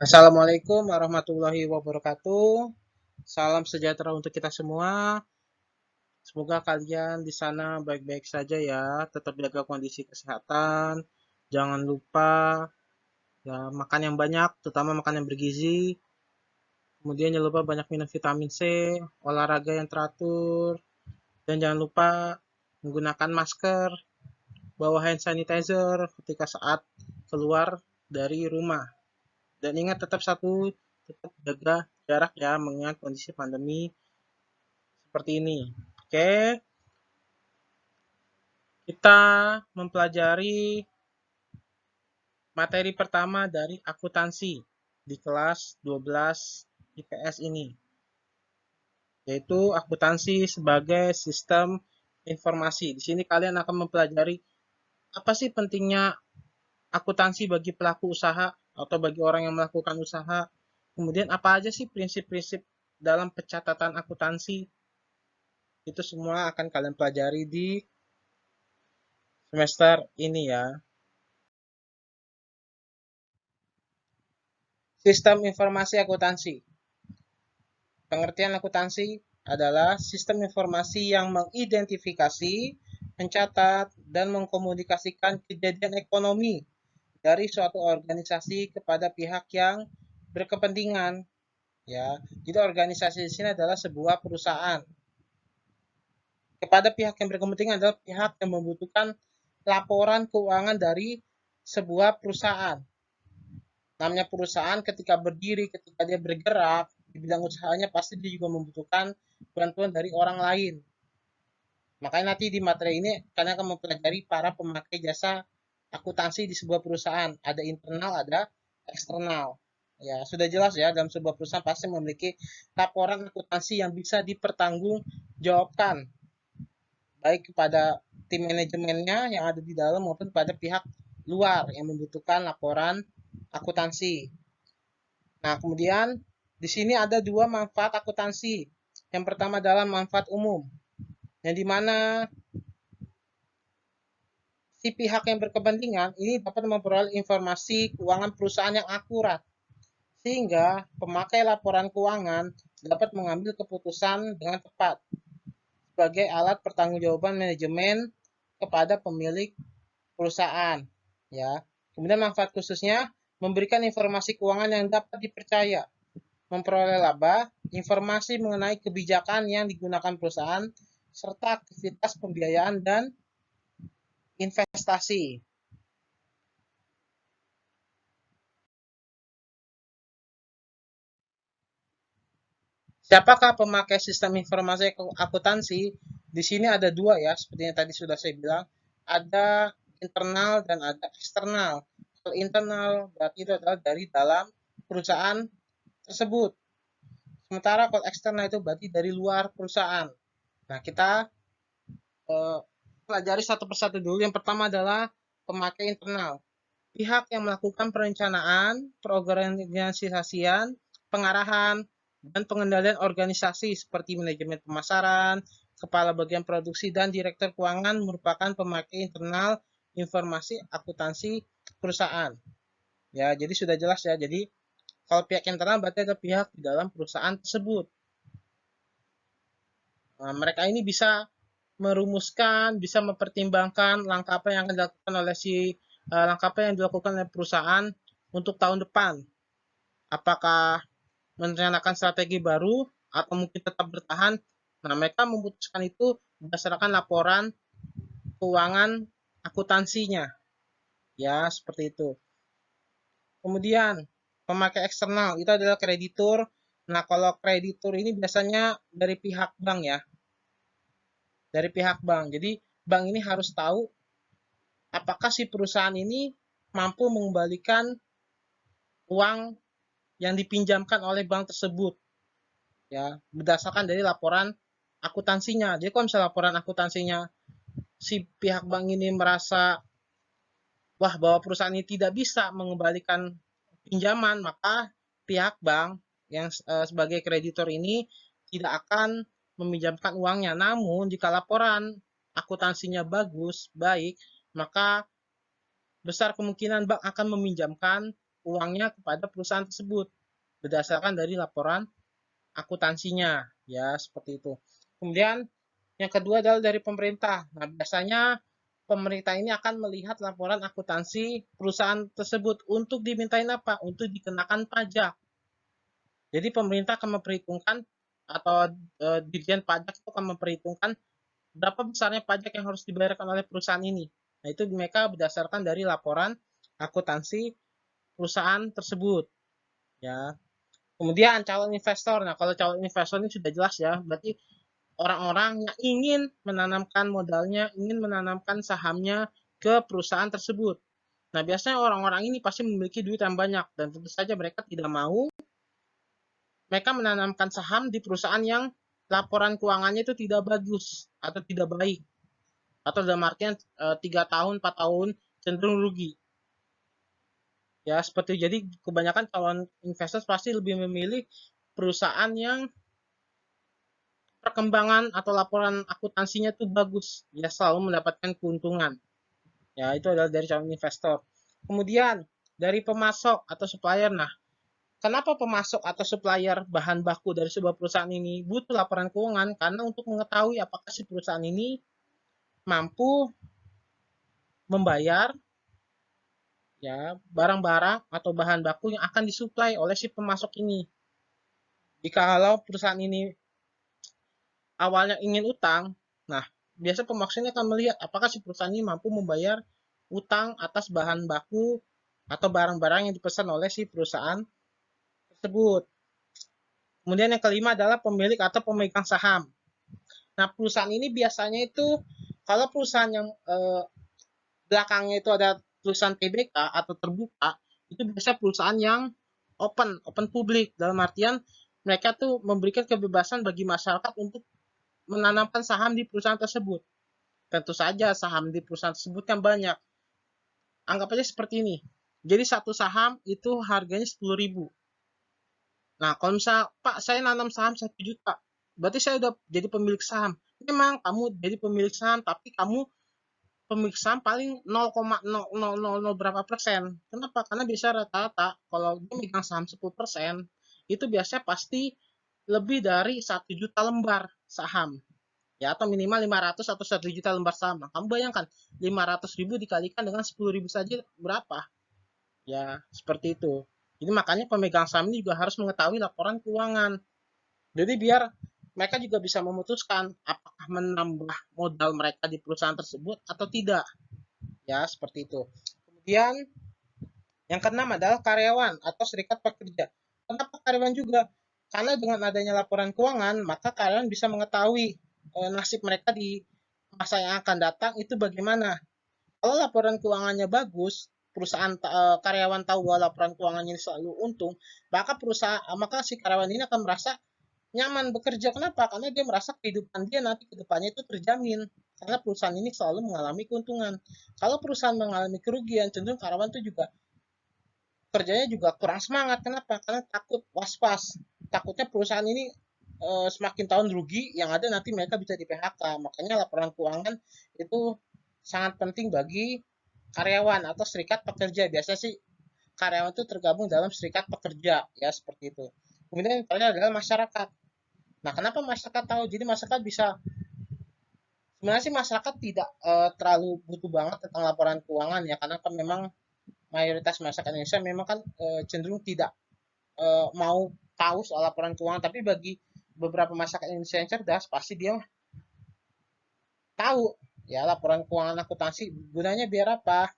Assalamualaikum warahmatullahi wabarakatuh. Salam sejahtera untuk kita semua. Semoga kalian di sana baik-baik saja ya. Tetap jaga kondisi kesehatan. Jangan lupa ya makan yang banyak, terutama makan yang bergizi. Kemudian jangan lupa banyak minum vitamin C, olahraga yang teratur, dan jangan lupa menggunakan masker, bawa hand sanitizer ketika saat keluar dari rumah. Dan ingat tetap jaga jarak ya mengingat kondisi pandemi seperti ini. Oke, kita mempelajari materi pertama dari akuntansi di kelas 12 IPS ini, yaitu akuntansi sebagai sistem informasi. Di sini kalian akan mempelajari apa sih pentingnya akuntansi bagi pelaku usaha atau bagi orang yang melakukan usaha. Kemudian apa aja sih prinsip-prinsip dalam pencatatan akuntansi. Itu semua akan kalian pelajari di semester ini ya. Sistem informasi akuntansi. Pengertian akuntansi adalah sistem informasi yang mengidentifikasi, mencatat, dan mengkomunikasikan kejadian ekonomi dari suatu organisasi kepada pihak yang berkepentingan. Ya, jadi organisasi di sini adalah sebuah perusahaan. Kepada pihak yang berkepentingan adalah pihak yang membutuhkan laporan keuangan dari sebuah perusahaan. Namanya perusahaan ketika berdiri, ketika dia bergerak di bidang usahanya pasti dia juga membutuhkan bantuan dari orang lain. Makanya nanti di materi ini kalian akan mempelajari para pemakai jasa akuntansi di sebuah perusahaan. Ada internal, ada eksternal. Ya, sudah jelas ya, dalam sebuah perusahaan pasti memiliki laporan akuntansi yang bisa dipertanggungjawabkan baik kepada tim manajemennya yang ada di dalam maupun pada pihak luar yang membutuhkan laporan akuntansi. Nah, kemudian di sini ada dua manfaat akuntansi. Yang pertama adalah manfaat umum, yang dimana si pihak yang berkepentingan ini dapat memperoleh informasi keuangan perusahaan yang akurat, sehingga pemakai laporan keuangan dapat mengambil keputusan dengan tepat sebagai alat pertanggungjawaban manajemen kepada pemilik perusahaan. Ya, kemudian manfaat khususnya memberikan informasi keuangan yang dapat dipercaya, memperoleh laba, informasi mengenai kebijakan yang digunakan perusahaan, serta aktivitas pembiayaan dan investasi. Siapakah pemakai sistem informasi akuntansi? Di sini ada dua ya, seperti yang tadi sudah saya bilang. Ada internal dan ada eksternal. Kalau internal berarti itu adalah dari dalam perusahaan tersebut. Sementara kalau eksternal itu berarti dari luar perusahaan. Nah, kita eh, pelajari satu persatu dulu. Yang pertama adalah pemakai internal. Pihak yang melakukan perencanaan, perorganisasian, pengarahan, dan pengendalian organisasi seperti manajemen pemasaran, kepala bagian produksi, dan direktur keuangan merupakan pemakai internal informasi akuntansi perusahaan. Ya, jadi sudah jelas ya. Jadi kalau pihak internal berarti ada pihak di dalam perusahaan tersebut. Nah, mereka ini bisa merumuskan, bisa mempertimbangkan langkah apa yang akan dilakukan oleh langkah apa yang dilakukan oleh perusahaan untuk tahun depan. Apakah merencanakan strategi baru atau mungkin tetap bertahan? Nah, mereka memutuskan itu berdasarkan laporan keuangan akuntansinya. Ya, seperti itu. Kemudian, pemakai eksternal itu adalah kreditur. Nah, kalau kreditur ini biasanya dari pihak bank ya, dari pihak bank. Jadi, bank ini harus tahu apakah si perusahaan ini mampu mengembalikan uang yang dipinjamkan oleh bank tersebut ya berdasarkan dari laporan akuntansinya. Jadi kalau misalnya laporan akuntansinya si pihak bank ini merasa wah bahwa perusahaan ini tidak bisa mengembalikan pinjaman, maka pihak bank yang sebagai kreditor ini tidak akan meminjamkan uangnya. Namun jika laporan akuntansinya bagus, baik, maka besar kemungkinan bank akan meminjamkan uangnya kepada perusahaan tersebut berdasarkan dari laporan akuntansinya, ya seperti itu. Kemudian yang kedua adalah dari pemerintah. Nah, biasanya pemerintah ini akan melihat laporan akuntansi perusahaan tersebut untuk dimintain apa? Untuk dikenakan pajak. Jadi pemerintah akan memperhitungkan atau Ditjen Pajak itu akan memperhitungkan berapa besarnya pajak yang harus dibayarkan oleh perusahaan ini. Nah, itu mereka berdasarkan dari laporan akuntansi perusahaan tersebut. Ya. Kemudian calon investor. Nah, kalau calon investor ini sudah jelas ya, berarti orang-orang yang ingin menanamkan modalnya, ingin menanamkan sahamnya ke perusahaan tersebut. Nah, biasanya orang-orang ini pasti memiliki duit yang banyak dan tentu saja mereka tidak mau mereka menanamkan saham di perusahaan yang laporan keuangannya itu tidak bagus atau tidak baik atau dalam artian 3 tahun, 4 tahun cenderung rugi. Ya, seperti jadi kebanyakan calon investor pasti lebih memilih perusahaan yang perkembangan atau laporan akuntansinya itu bagus, ya selalu mendapatkan keuntungan. Ya, itu adalah dari calon investor. Kemudian dari pemasok atau supplier. Nah, kenapa pemasok atau supplier bahan baku dari sebuah perusahaan ini butuh laporan keuangan? Karena untuk mengetahui apakah si perusahaan ini mampu membayar ya barang-barang atau bahan baku yang akan disuplai oleh si pemasok ini. Jika kalau perusahaan ini awalnya ingin utang, nah biasa pemasok ini akan melihat apakah si perusahaan ini mampu membayar utang atas bahan baku atau barang-barang yang dipesan oleh si perusahaan tersebut. Kemudian yang kelima adalah pemilik atau pemegang saham. Nah, perusahaan ini biasanya itu kalau perusahaan yang belakangnya itu ada tulisan TBK atau terbuka, itu biasa perusahaan yang open publik dalam artian mereka tuh memberikan kebebasan bagi masyarakat untuk menanamkan saham di perusahaan tersebut. Tentu saja saham di perusahaan tersebut kan banyak. Anggap aja seperti ini. Jadi satu saham itu harganya 10.000. Nah, kalau misalnya, Pak, saya nanam saham 1 juta, berarti saya udah jadi pemilik saham. Memang kamu jadi pemilik saham, tapi kamu pemilik saham paling 0,0000 berapa persen. Kenapa? Karena biasa rata-rata kalau dia megang saham 10%, itu biasanya pasti lebih dari 1 juta lembar saham. Ya, atau minimal 500 atau 1 juta lembar saham. Nah, kamu bayangkan, 500.000 dikalikan dengan 10.000 saja berapa? Ya, seperti itu. Jadi makanya pemegang saham ini juga harus mengetahui laporan keuangan. Jadi biar mereka juga bisa memutuskan apakah menambah modal mereka di perusahaan tersebut atau tidak. Ya, seperti itu. Kemudian yang keenam adalah karyawan atau serikat pekerja. Kenapa karyawan juga? Karena dengan adanya laporan keuangan, maka karyawan bisa mengetahui nasib mereka di masa yang akan datang itu bagaimana. Kalau laporan keuangannya bagus, perusahaan karyawan tahu bahwa laporan keuangannya selalu untung, maka si karyawan ini akan merasa nyaman bekerja. Kenapa? Karena dia merasa kehidupan dia nanti ke depannya itu terjamin. Karena perusahaan ini selalu mengalami keuntungan. Kalau perusahaan mengalami kerugian, cenderung karyawan itu juga kerjanya juga kurang semangat. Kenapa? Karena takut was-was. Takutnya perusahaan ini semakin tahun rugi, yang ada nanti mereka bisa di PHK. Makanya laporan keuangan itu sangat penting bagi karyawan atau serikat pekerja. Biasanya sih karyawan itu tergabung dalam serikat pekerja, ya seperti itu. Kemudian yang terakhir adalah masyarakat. Nah, kenapa masyarakat tahu? Jadi masyarakat bisa sebenarnya sih masyarakat tidak terlalu butuh banget tentang laporan keuangan ya, karena kan memang mayoritas masyarakat Indonesia memang kan cenderung tidak mau tahu soal laporan keuangan. Tapi bagi beberapa masyarakat Indonesia yang cerdas, pasti dia tahu ya laporan keuangan akuntansi gunanya biar apa?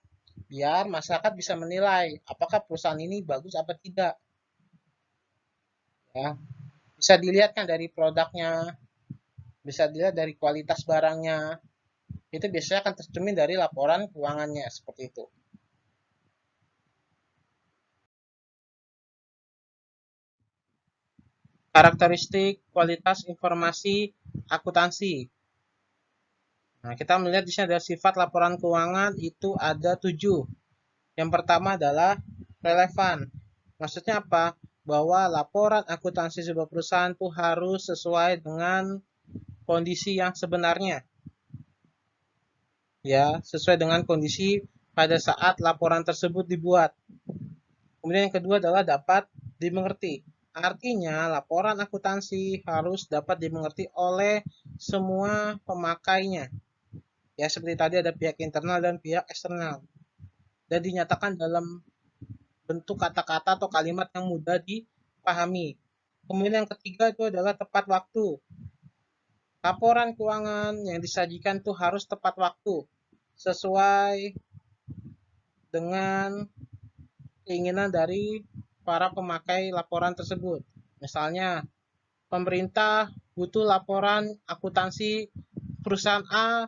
Biar masyarakat bisa menilai apakah perusahaan ini bagus apa tidak. Ya, bisa dilihat kan dari produknya, bisa dilihat dari kualitas barangnya. Itu biasanya akan tercermin dari laporan keuangannya seperti itu. Karakteristik kualitas informasi akuntansi. Nah, kita melihat di sini ada sifat laporan keuangan itu ada 7. Yang pertama adalah relevan. Maksudnya apa? Bahwa laporan akuntansi sebuah perusahaan itu harus sesuai dengan kondisi yang sebenarnya. Ya, sesuai dengan kondisi pada saat laporan tersebut dibuat. Kemudian yang kedua adalah dapat dimengerti. Artinya, laporan akuntansi harus dapat dimengerti oleh semua pemakainya. Ya, seperti tadi ada pihak internal dan pihak eksternal. Dan dinyatakan dalam bentuk kata-kata atau kalimat yang mudah dipahami. Kemudian yang ketiga itu adalah tepat waktu. Laporan keuangan yang disajikan itu harus tepat waktu, sesuai dengan keinginan dari para pemakai laporan tersebut. Misalnya, pemerintah butuh laporan akuntansi perusahaan A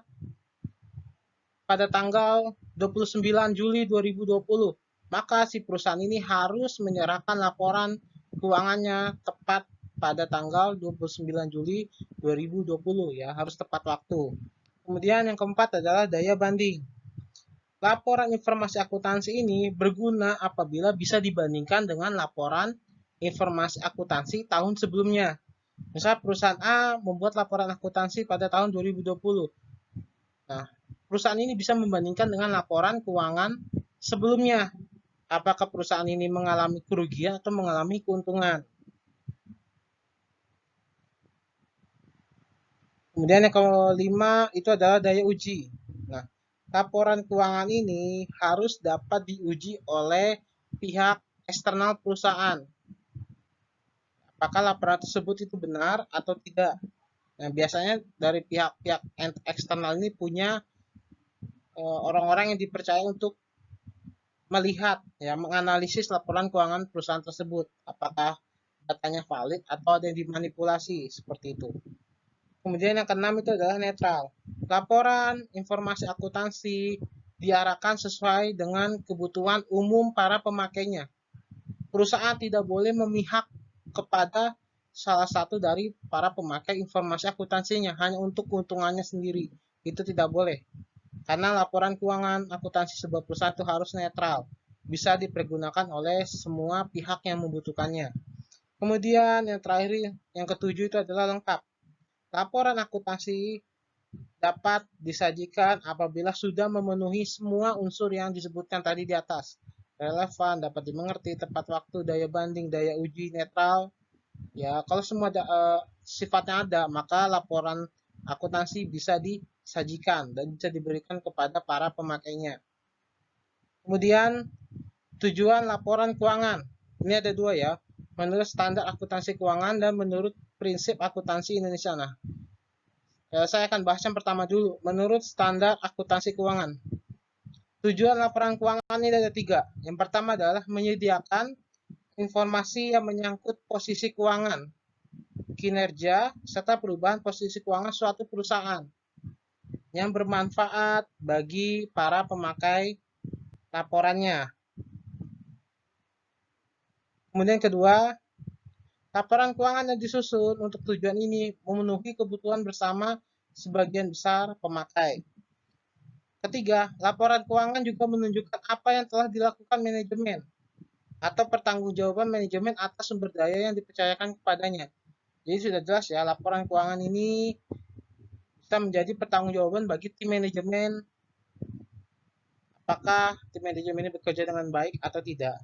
pada tanggal 29 Juli 2020. Maka si perusahaan ini harus menyerahkan laporan keuangannya tepat pada tanggal 29 Juli 2020 ya, harus tepat waktu. Kemudian yang keempat adalah daya banding. Laporan informasi akuntansi ini berguna apabila bisa dibandingkan dengan laporan informasi akuntansi tahun sebelumnya. Misal perusahaan A membuat laporan akuntansi pada tahun 2020. Nah, perusahaan ini bisa membandingkan dengan laporan keuangan sebelumnya. Apakah perusahaan ini mengalami kerugian atau mengalami keuntungan. Kemudian yang kelima itu adalah daya uji. Nah, laporan keuangan ini harus dapat diuji oleh pihak eksternal perusahaan. Apakah laporan tersebut itu benar atau tidak. Nah, biasanya dari pihak-pihak eksternal ini punya orang-orang yang dipercaya untuk melihat, ya, menganalisis laporan keuangan perusahaan tersebut. Apakah datanya valid atau ada yang dimanipulasi, seperti itu. Kemudian yang keenam itu adalah netral. Laporan informasi akuntansi diarahkan sesuai dengan kebutuhan umum para pemakainya. Perusahaan tidak boleh memihak kepada salah satu dari para pemakai informasi akuntansinya hanya untuk keuntungannya sendiri. Itu tidak boleh. Karena laporan keuangan akuntansi sebuah perusahaan itu harus netral. Bisa dipergunakan oleh semua pihak yang membutuhkannya. Kemudian yang terakhir, yang ketujuh itu adalah lengkap. Laporan akuntansi dapat disajikan apabila sudah memenuhi semua unsur yang disebutkan tadi di atas. Relevan, dapat dimengerti, tepat waktu, daya banding, daya uji, netral. Ya, kalau semua sifatnya ada, maka laporan akuntansi bisa disajikan dan bisa diberikan kepada para pemakainya. Kemudian tujuan laporan keuangan. Ini ada dua ya, menurut standar akuntansi keuangan dan menurut prinsip akuntansi Indonesia. Nah, saya akan bahas yang pertama dulu. Menurut standar akuntansi keuangan. Tujuan laporan keuangan ini ada tiga. Yang pertama adalah menyediakan informasi yang menyangkut posisi keuangan, kinerja, serta perubahan posisi keuangan suatu perusahaan yang bermanfaat bagi para pemakai laporannya. Kemudian kedua, laporan keuangan yang disusun untuk tujuan ini memenuhi kebutuhan bersama sebagian besar pemakai. Ketiga, laporan keuangan juga menunjukkan apa yang telah dilakukan manajemen atau pertanggungjawaban manajemen atas sumber daya yang dipercayakan kepadanya. Jadi sudah jelas ya, laporan keuangan ini bisa menjadi pertanggungjawaban bagi tim manajemen, apakah tim manajemen ini bekerja dengan baik atau tidak.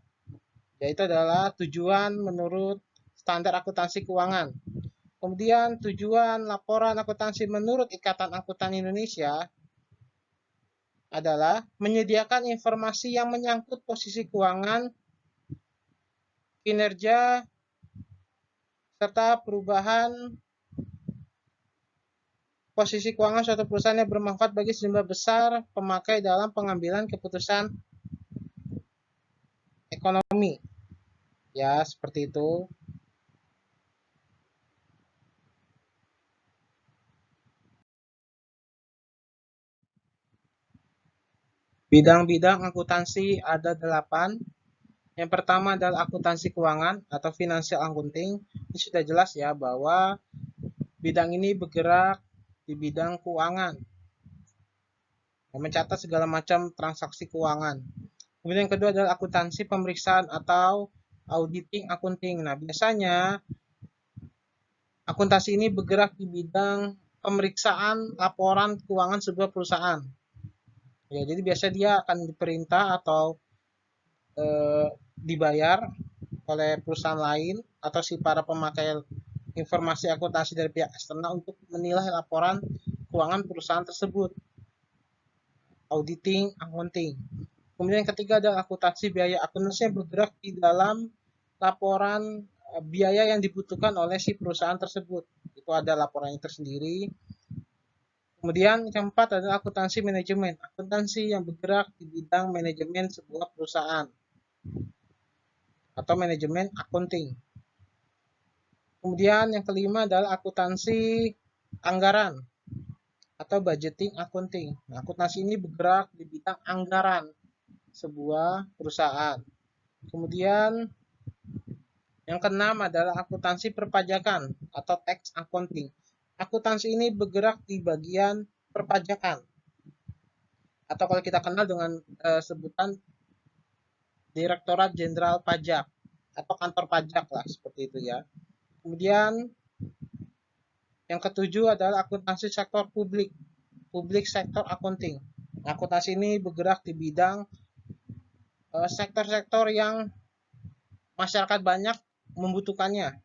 Yaitu adalah tujuan menurut standar akuntansi keuangan. Kemudian tujuan laporan akuntansi menurut Ikatan Akuntan Indonesia adalah menyediakan informasi yang menyangkut posisi keuangan, kinerja, serta perubahan posisi keuangan suatu perusahaan yang bermanfaat bagi sejumlah besar pemakai dalam pengambilan keputusan ekonomi. Ya, seperti itu. Bidang-bidang akuntansi ada 8. Yang pertama adalah akuntansi keuangan atau financial accounting. Ini sudah jelas ya bahwa bidang ini bergerak di bidang keuangan, mencatat segala macam transaksi keuangan. Kemudian yang kedua adalah akuntansi pemeriksaan atau auditing accounting. Nah, biasanya akuntansi ini bergerak di bidang pemeriksaan laporan keuangan sebuah perusahaan. Ya, jadi biasa dia akan diperintah atau dibayar oleh perusahaan lain atau si para pemakai informasi akuntansi dari pihak eksternal untuk menilai laporan keuangan perusahaan tersebut. Auditing, accounting. Kemudian yang ketiga adalah akuntansi biaya. Akuntansi yang bergerak di dalam laporan biaya yang dibutuhkan oleh si perusahaan tersebut. Itu ada laporannya tersendiri. Kemudian yang keempat adalah akuntansi manajemen. Akuntansi yang bergerak di bidang manajemen sebuah perusahaan atau manajemen accounting. Kemudian yang kelima adalah akuntansi anggaran atau budgeting accounting. Nah, akuntansi ini bergerak di bidang anggaran sebuah perusahaan. Kemudian yang keenam adalah akuntansi perpajakan atau tax accounting. Akuntansi ini bergerak di bagian perpajakan atau kalau kita kenal dengan sebutan Direktorat Jenderal Pajak atau kantor pajak lah seperti itu ya. Kemudian yang ketujuh adalah akuntansi sektor publik, public sector accounting. Akuntansi ini bergerak di bidang sektor-sektor yang masyarakat banyak membutuhkannya.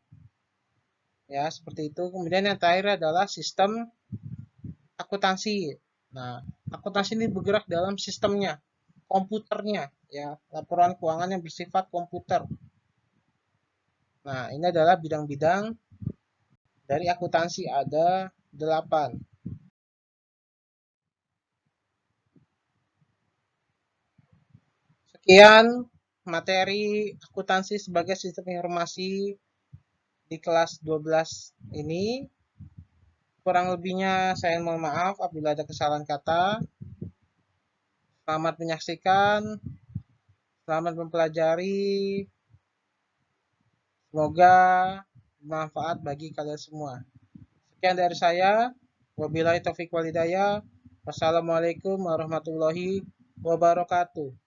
Ya, seperti itu. Kemudian yang terakhir adalah sistem akuntansi. Nah, akuntansi ini bergerak dalam sistemnya, komputernya, ya, laporan keuangan yang bersifat komputer. Nah, ini adalah bidang-bidang dari akuntansi ada 8. Sekian materi akuntansi sebagai sistem informasi di kelas 12 ini. Kurang lebihnya saya mohon maaf apabila ada kesalahan kata. Selamat menyaksikan, selamat mempelajari. Semoga bermanfaat bagi kalian semua. Sekian dari saya. Wabillahi taufiq walhidayah. Wassalamualaikum warahmatullahi wabarakatuh.